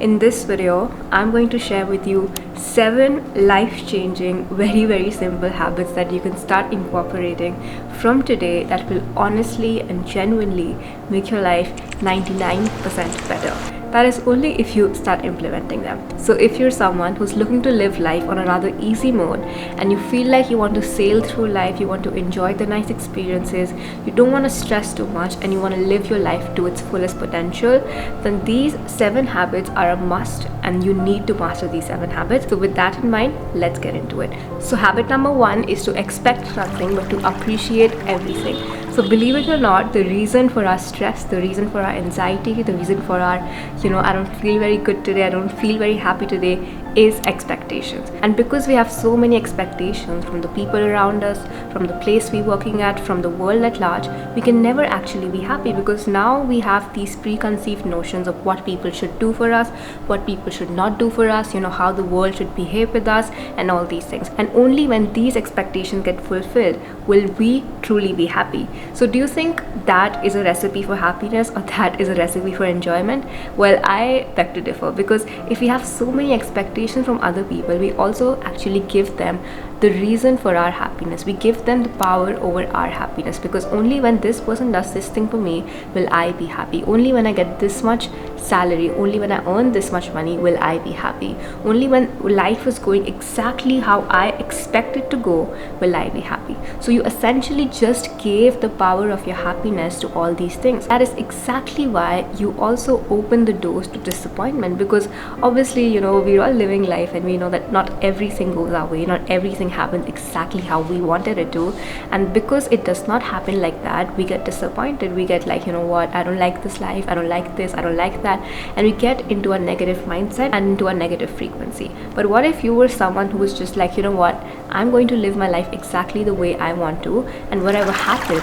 In this video, I'm going to share with you 7 life-changing, very simple habits that you can start incorporating from today that will honestly and genuinely make your life 99% better. That is only if you start implementing them. So if you're someone who's looking to live life on a rather easy mode and you feel like you want to sail through life, you want to enjoy the nice experiences, you don't want to stress too much, and you want to live your life to its fullest potential, then these 7 habits are a must and you need to master these 7 habits. So with that in mind, let's get into it. So habit number 1 is to expect nothing but to appreciate everything. So believe it or not, the reason for our stress, the reason for our anxiety, the reason for our, I don't feel very good today, I don't feel very happy today, is expectations. And because we have so many expectations from the people around us, from the place we're working at, from the world at large, we can never actually be happy, because now we have these preconceived notions of what people should do for us, what people should not do for us, how the world should behave with us, and all these things. And only when these expectations get fulfilled will we truly be happy. So do you think that is a recipe for happiness, or that is a recipe for enjoyment? Well, I beg to differ, because if we have so many expectations from other people, we also actually give them the reason for our happiness. We give them the power over our happiness, because only when this person does this thing for me will I be happy. Only when I get this much salary, only when I earn this much money will I be happy. Only when life is going exactly how I expect it to go will I be happy. So you essentially just gave the power of your happiness to all these things. That is exactly why you also open the doors to disappointment, because obviously, we're all living life and we know that not everything goes our way, not everything happens exactly how we wanted it to. And because it does not happen like that, we get disappointed. We get like, I don't like this life, I don't like this, I don't like that, and we get into a negative mindset and into a negative frequency. But what if you were someone who was just like, I'm going to live my life exactly the way I want to, and whatever happens,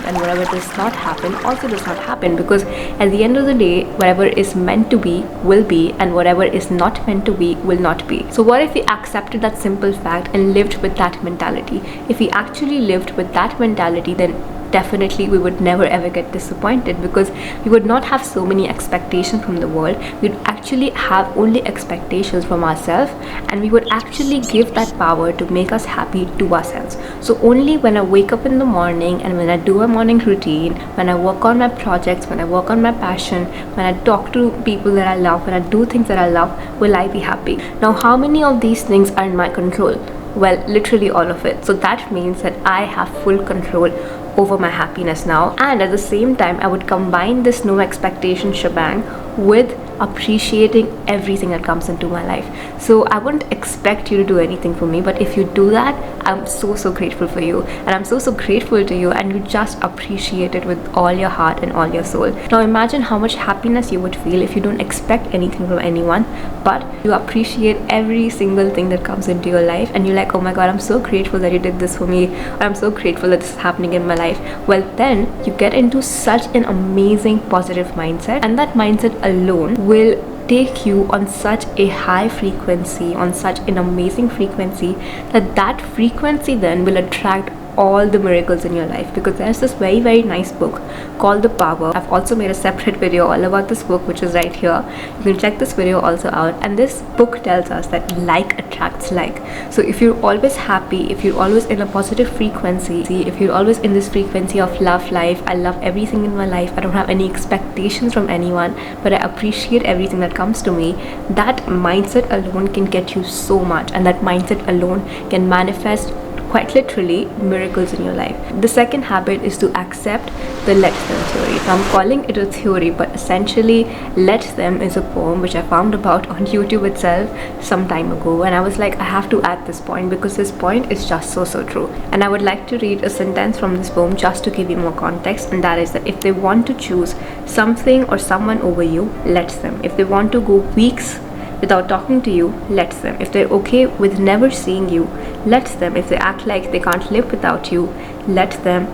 and whatever does not happen also does not happen, because at the end of the day, whatever is meant to be will be, and whatever is not meant to be will not be. So what if we accepted that simple fact and lived with that mentality? If we actually lived with that mentality, then definitely we would never ever get disappointed, because we would not have so many expectations from the world. We'd actually have only expectations from ourselves, and we would actually give that power to make us happy to ourselves. So only when I wake up in the morning and when I do a morning routine, when I work on my projects, when I work on my passion, when I talk to people that I love, when I do things that I love, will I be happy. Now, how many of these things are in my control? Well, literally all of it. So that means that I have full control over my happiness now. And at the same time, I would combine this no expectation shebang with appreciating everything that comes into my life. So I wouldn't expect you to do anything for me, but if you do that, I'm so grateful for you, and I'm so grateful to you, and you just appreciate it with all your heart and all your soul. Now imagine how much happiness you would feel if you don't expect anything from anyone, but you appreciate every single thing that comes into your life, and you're like, oh my god, I'm so grateful that you did this for me, or I'm so grateful that this is happening in my life. Well, then you get into such an amazing positive mindset, and that mindset alone will take you on such a high frequency, on such an amazing frequency, that frequency then will attract all the miracles in your life. Because there's this very nice book called The Power. I've also made a separate video all about this book, which is right here. You can check this video also out. And this book tells us that like attracts like. So if you're always happy, if you're always in a positive frequency, if you're always in this frequency of love life, I love everything in my life, I don't have any expectations from anyone, but I appreciate everything that comes to me, that mindset alone can get you so much, and that mindset alone can manifest quite literally miracles in your life. The second habit is to accept the let them theory. Now, I'm calling it a theory, but essentially let them is a poem which I found about on YouTube itself some time ago, and I was like, I have to add this point because this point is just so true. And I would like to read a sentence from this poem just to give you more context, and that is that if they want to choose something or someone over you, let them. If they want to go weeks without talking to you, let them. If they're okay with never seeing you, let them. If they act like they can't live without you, let them.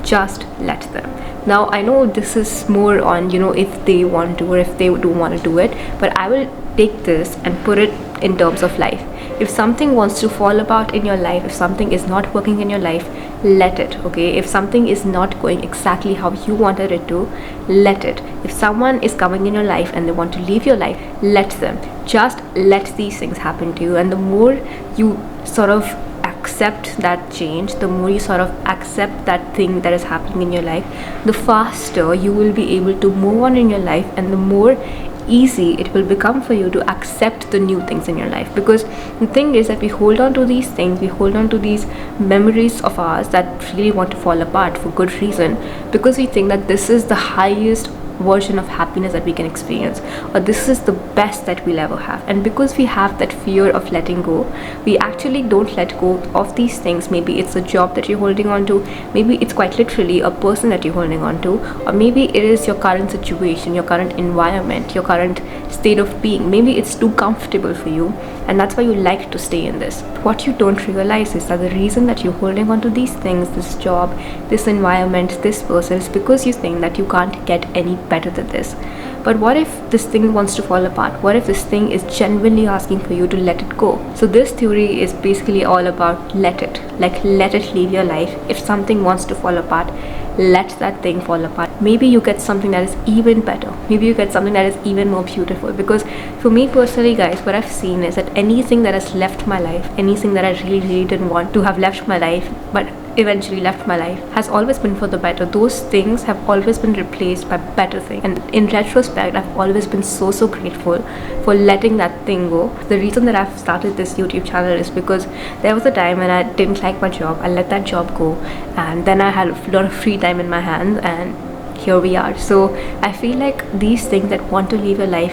just let them. Now I know this is more on, if they want to or if they don't want to do it, but I will take this and put it in terms of life. If something wants to fall apart in your life, if something is not working in your life, let it. Okay, if something is not going exactly how you wanted it to, let it. If someone is coming in your life and they want to leave your life, let them. Just let these things happen to you. And the more you sort of accept that change, the more you sort of accept that thing that is happening in your life, the faster you will be able to move on in your life, and the more easy it will become for you to accept the new things in your life. Because the thing is that we hold on to these things, we hold on to these memories of ours that really want to fall apart for good reason, because we think that this is the highest version of happiness that we can experience, or this is the best that we'll ever have. And because we have that fear of letting go, we actually don't let go of these things. Maybe it's a job that you're holding on to, maybe it's quite literally a person that you're holding on to, or maybe it is your current situation, your current environment, your current state of being. Maybe it's too comfortable for you, and that's why you like to stay in this. What you don't realize is that the reason that you're holding on to these things, this job, this environment, this person, is because you think that you can't get any better than this. But what if this thing wants to fall apart? What if this thing is genuinely asking for you to let it go? So this theory is basically all about let it. Like, let it leave your life. If something wants to fall apart, let that thing fall apart. Maybe you get something that is even better. Maybe you get something that is even more beautiful. Because for me personally, guys, what I've seen is that anything that has left my life, anything that I really, really didn't want to have left my life, but eventually left my life, has always been for the better. Those things have always been replaced by better things. And in retrospect, I've always been so grateful for letting that thing go. The reason that I've started this YouTube channel is because there was a time when I didn't like my job. I let that job go, and then I had a lot of free time in my hands, and here we are. So I feel like these things that want to leave your life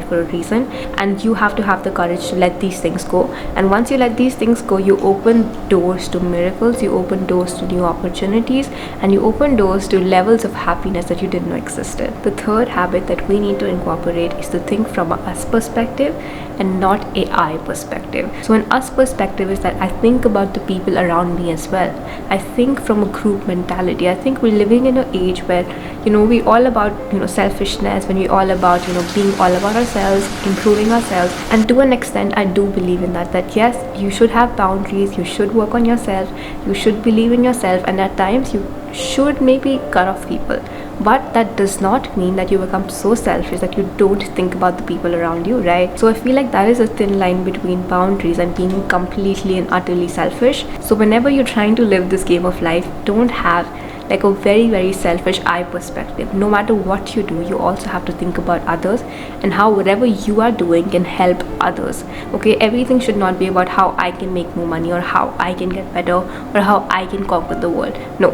for a reason, and you have to have the courage to let these things go. And once you let these things go, you open doors to miracles, you open doors to new opportunities, and you open doors to levels of happiness that you didn't know existed. The third habit that we need to incorporate is to think from a us perspective and not a I perspective. So an us perspective is that I think about the people around me as well. I think from a group mentality. I think we're living in an age where we all about selfishness, when we all about being all about ourselves, improving ourselves. And to an extent, I do believe in that yes, you should have boundaries, you should work on yourself, you should believe in yourself, and at times you should maybe cut off people. But that does not mean that you become so selfish that you don't think about the people around you, right? So I feel like that is a thin line between boundaries and being completely and utterly selfish. So whenever you're trying to live this game of life, don't have like a very selfish I perspective. No matter what you do, you also have to think about others and how whatever you are doing can help others. Okay, everything should not be about how I can make more money or how I can get better or how I can conquer the world. No,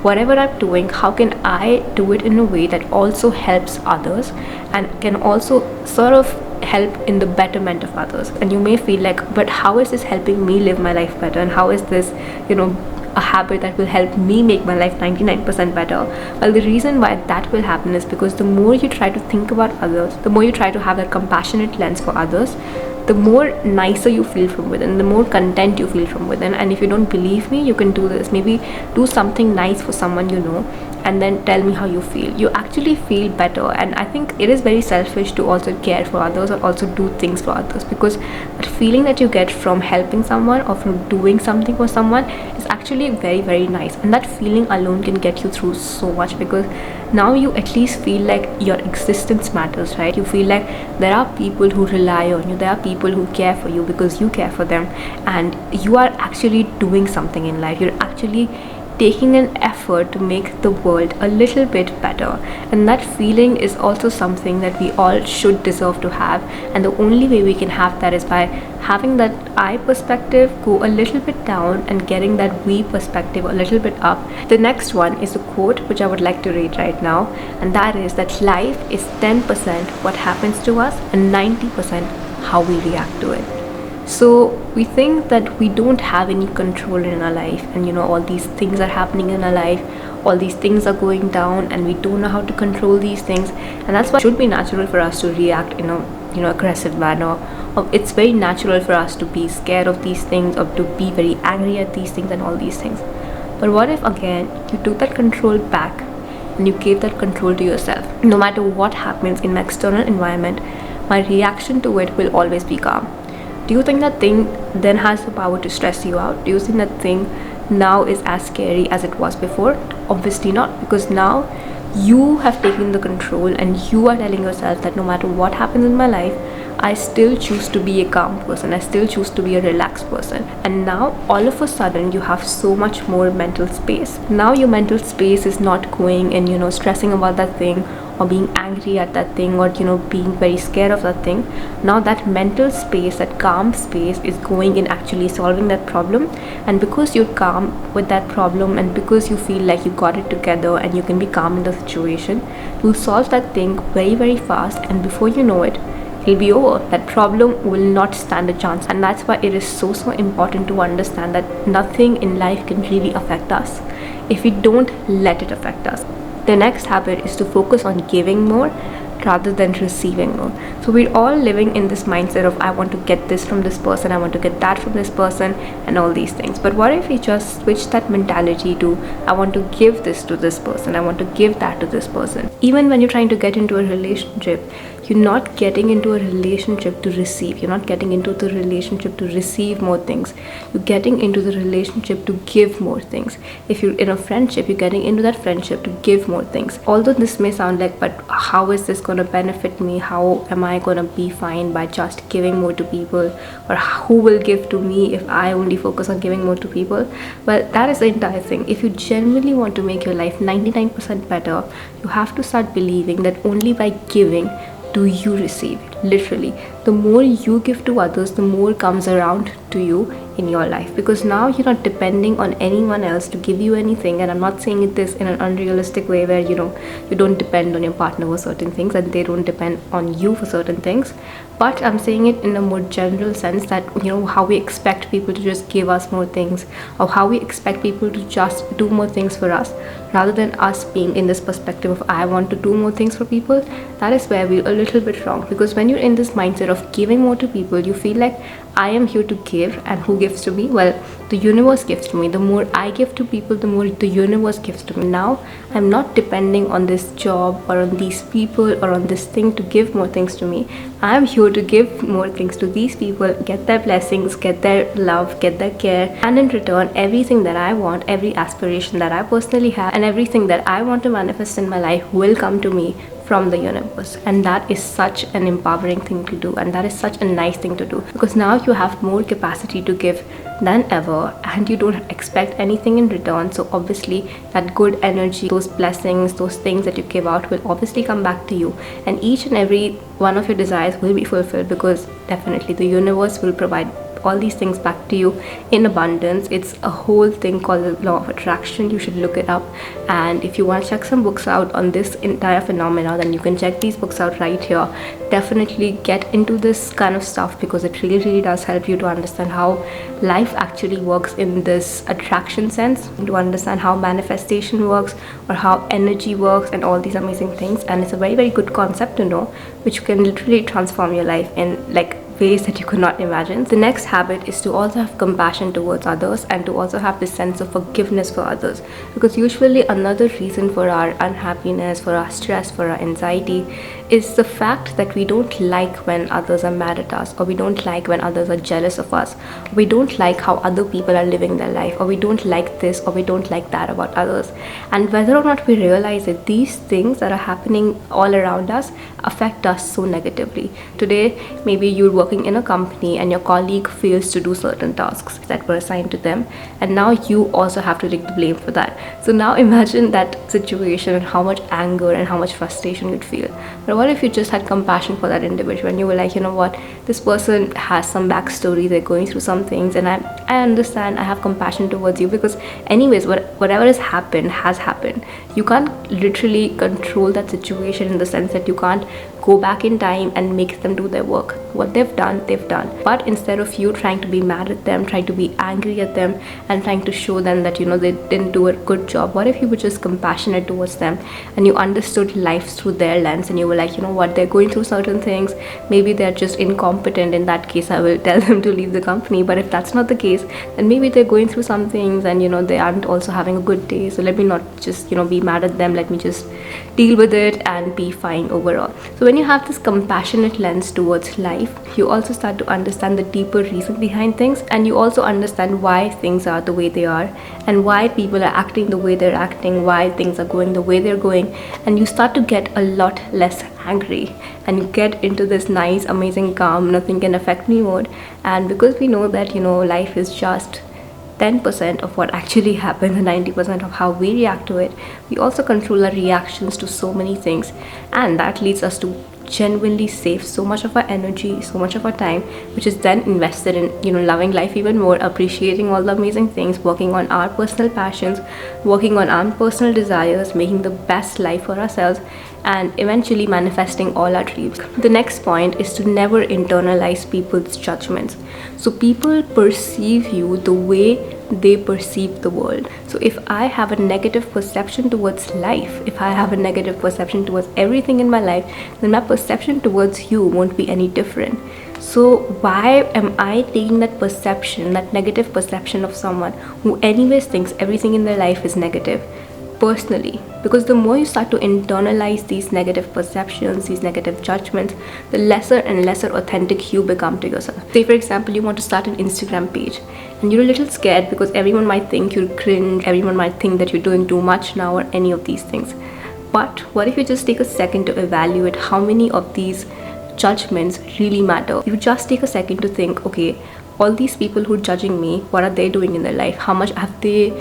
whatever I'm doing, how can I do it in a way that also helps others and can also sort of help in the betterment of others. And you may feel like, but how is this helping me live my life better, and how is this a habit that will help me make my life 99% better? Well, the reason why that will happen is because the more you try to think about others, the more you try to have that compassionate lens for others, the more nicer you feel from within, the more content you feel from within. And if you don't believe me, you can do this. Maybe do something nice for someone and then tell me how you feel. You actually feel better. And I think it is very selfish to also care for others or also do things for others, because that feeling that you get from helping someone or from doing something for someone is actually very nice. And that feeling alone can get you through so much, because now you at least feel like your existence matters, right? You feel like there are people who rely on you, there are people who care for you because you care for them, and you are actually doing something in life. You're actually taking an effort to make the world a little bit better. And that feeling is also something that we all should deserve to have. And the only way we can have that is by having that I perspective go a little bit down and getting that we perspective a little bit up. The next one is a quote which I would like to read right now, and that is that life is 10% what happens to us and 90% how we react to it. So we think that we don't have any control in our life, and all these things are happening in our life, all these things are going down, and we don't know how to control these things. And that's why it should be natural for us to react in a aggressive manner. It's very natural for us to be scared of these things or to be very angry at these things and all these things. But what if again you took that control back and you gave that control to yourself? No matter what happens in my external environment, my reaction to it will always be calm. Do you think that thing then has the power to stress you out? Do you think that thing now is as scary as it was before? Obviously not, because now you have taken the control and you are telling yourself that no matter what happens in my life, I still choose to be a calm person. I still choose to be a relaxed person. And now all of a sudden you have so much more mental space. Now your mental space is not going and stressing about that thing or being angry at that thing or being very scared of that thing. Now that mental space, that calm space, is going in actually solving that problem. And because you're calm with that problem and because you feel like you got it together and you can be calm in the situation, you'll solve that thing very, very fast, and before you know it, it'll be over. That problem will not stand a chance. And that's why it is so important to understand that nothing in life can really affect us if we don't let it affect us. The next habit is to focus on giving more rather than receiving more. So we're all living in this mindset of I want to get this from this person, I want to get that from this person, and all these things. But what if we just switch that mentality to I want to give this to this person, I want to give that to this person? Even when you're trying to get into a relationship, you're not getting into a relationship to receive. You're not getting into the relationship to receive more things. You're getting into the relationship to give more things. If you're in a friendship, you're getting into that friendship to give more things. Although this may sound like, but how is this going to benefit me? How am I going to be fine by just giving more to people? Or who will give to me if I only focus on giving more to people? Well, that is the entire thing. If you genuinely want to make your life 99% better, you have to start believing that only by giving do you receive. Literally, the more you give to others, the more comes around to you in your life, because now you're not depending on anyone else to give you anything. And I'm not saying this in an unrealistic way where you don't depend on your partner for certain things and they don't depend on you for certain things, but I'm saying it in a more general sense that how we expect people to just give us more things, or how we expect people to just do more things for us, rather than us being in this perspective of I want to do more things for people. That is where we're a little bit wrong, because when you're in this mindset of giving more to people, you feel like I am here to give, and who gives to me? Well, the universe gives to me. The more I give to people, the more the universe gives to me. Now I'm not depending on this job or on these people or on this thing to give more things to me. I'm here to give more things to these people, get their blessings, get their love, get their care, and in return, everything that I want, every aspiration that I personally have, and everything that I want to manifest in my life will come to me from the universe. And that is such an empowering thing to do, and that is such a nice thing to do, because now you have more capacity to give than ever, and you don't expect anything in return. So obviously that good energy, those blessings, those things that you give out will obviously come back to you, and each and every one of your desires will be fulfilled, because definitely the universe will provide all these things back to you in abundance. It's a whole thing called the law of attraction. You should look it up, and if you want to check some books out on this entire phenomena, then you can check these books out right here. Definitely get into this kind of stuff, because it really does help you to understand how life actually works in this attraction sense, to understand how manifestation works or how energy works and all these amazing things. And it's a very good concept to know, which can literally transform your life in ways that you could not imagine. The next habit is to also have compassion towards others, and to also have this sense of forgiveness for others, because usually another reason for our unhappiness, for our stress, for our anxiety is the fact that we don't like when others are mad at us, or we don't like when others are jealous of us, or we don't like how other people are living their life, or we don't like this or we don't like that about others. And whether or not we realize it, these things that are happening all around us affect us so negatively. Today, maybe you're working in a company and your colleague fails to do certain tasks that were assigned to them, and now you also have to take the blame for that. So now imagine that situation and how much anger and how much frustration you'd feel. But what if you just had compassion for that individual, and you were like, you know what, this person has some backstory, they're going through some things, and I understand, I have compassion towards you, because anyways, whatever has happened. You can't literally control that situation, in the sense that you can't go back in time and make them do their work. What they've done. But instead of you trying to be mad at them, trying to be angry at them, and trying to show them that they didn't do a good job, what if you were just compassionate towards them, and you understood life through their lens, and you were like, you know what, they're going through certain things, maybe they're just incompetent. In that case, I will tell them to leave the company. But if that's not the case, days, then maybe they're going through some things and they aren't also having a good day. So let me not just be mad at them. Let me just deal with it and be fine overall. So when you have this compassionate lens towards life, you also start to understand the deeper reason behind things, and you also understand why things are the way they are and why people are acting the way they're acting, why things are going the way they're going, and you start to get a lot less angry and you get into this nice, amazing, calm, nothing can affect me mode. And because we know that life is just 10% of what actually happens and 90% of how we react to it, we also control our reactions to so many things, and that leads us to genuinely save so much of our energy, so much of our time, which is then invested in loving life even more, appreciating all the amazing things, working on our personal passions, working on our personal desires, making the best life for ourselves, and eventually manifesting all our dreams. The next point is to never internalize people's judgments. So people perceive you the way they perceive the world. So if I have a negative perception towards life, if I have a negative perception towards everything in my life, then my perception towards you won't be any different. So why am I taking that perception, that negative perception of someone who anyways thinks everything in their life is negative, personally? Because the more you start to internalize these negative perceptions, these negative judgments, the lesser and lesser authentic you become to yourself. Say for example, you want to start an Instagram page and you're a little scared because everyone might think you're cringe, everyone might think that you're doing too much now, or any of these things. But what if you just take a second to evaluate how many of these judgments really matter? You just take a second to think, okay, all these people who are judging me, what are they doing in their life? How much have they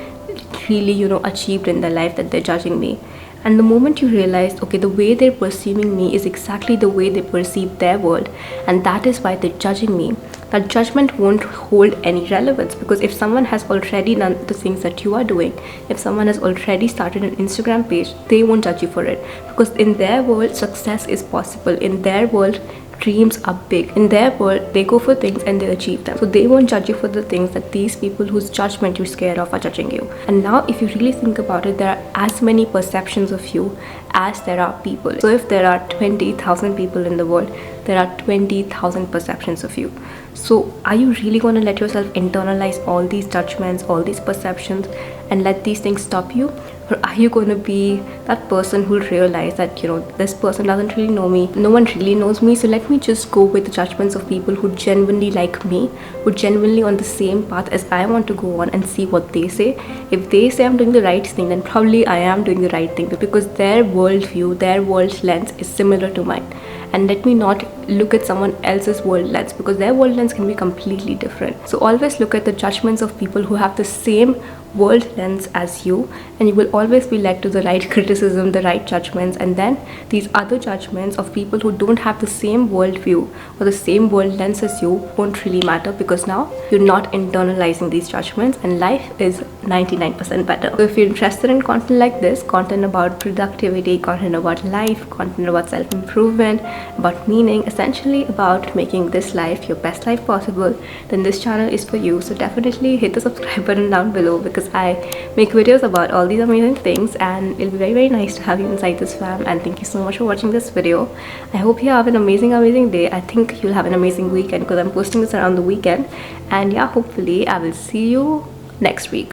really achieved in their life that they're judging me? And the moment you realize, okay, the way they're perceiving me is exactly the way they perceive their world, and that is why they're judging me, that judgment won't hold any relevance. Because if someone has already done the things that you are doing, if someone has already started an Instagram page, they won't judge you for it, because in their world success is possible. In their world dreams are big. In their world they go for things and they achieve them. So they won't judge you for the things that these people whose judgment you're scared of are judging you. And now if you really think about it, there are as many perceptions of you as there are people. So if there are 20,000 people in the world, there are 20,000 perceptions of you. So are you really going to let yourself internalize all these judgments, all these perceptions, and let these things stop you? Or are you going to be that person who'll realize that this person doesn't really know me, no one really knows me, so let me just go with the judgments of people who genuinely like me, who genuinely on the same path as I want to go on, and see what they say. If they say I'm doing the right thing, then probably I am doing the right thing, because their worldview, their world lens is similar to mine. And let me not look at someone else's world lens, because their world lens can be completely different. So always look at the judgments of people who have the same world lens as you, and you will always be led to the right criticism, the right judgments. And then these other judgments of people who don't have the same worldview or the same world lens as you won't really matter, because now you're not internalizing these judgments and life is 99% better. So if you're interested in content like this, content about productivity, content about life, content about self-improvement, about meaning, essentially about making this life your best life possible, then this channel is for you. So definitely hit the subscribe button down below, because I make videos about all these amazing things, and it'll be very, very nice to have you inside this fam. And thank you so much for watching this video. I hope you have an amazing day. I think you'll have an amazing weekend, because I'm posting this around the weekend. And yeah, hopefully I will see you next week.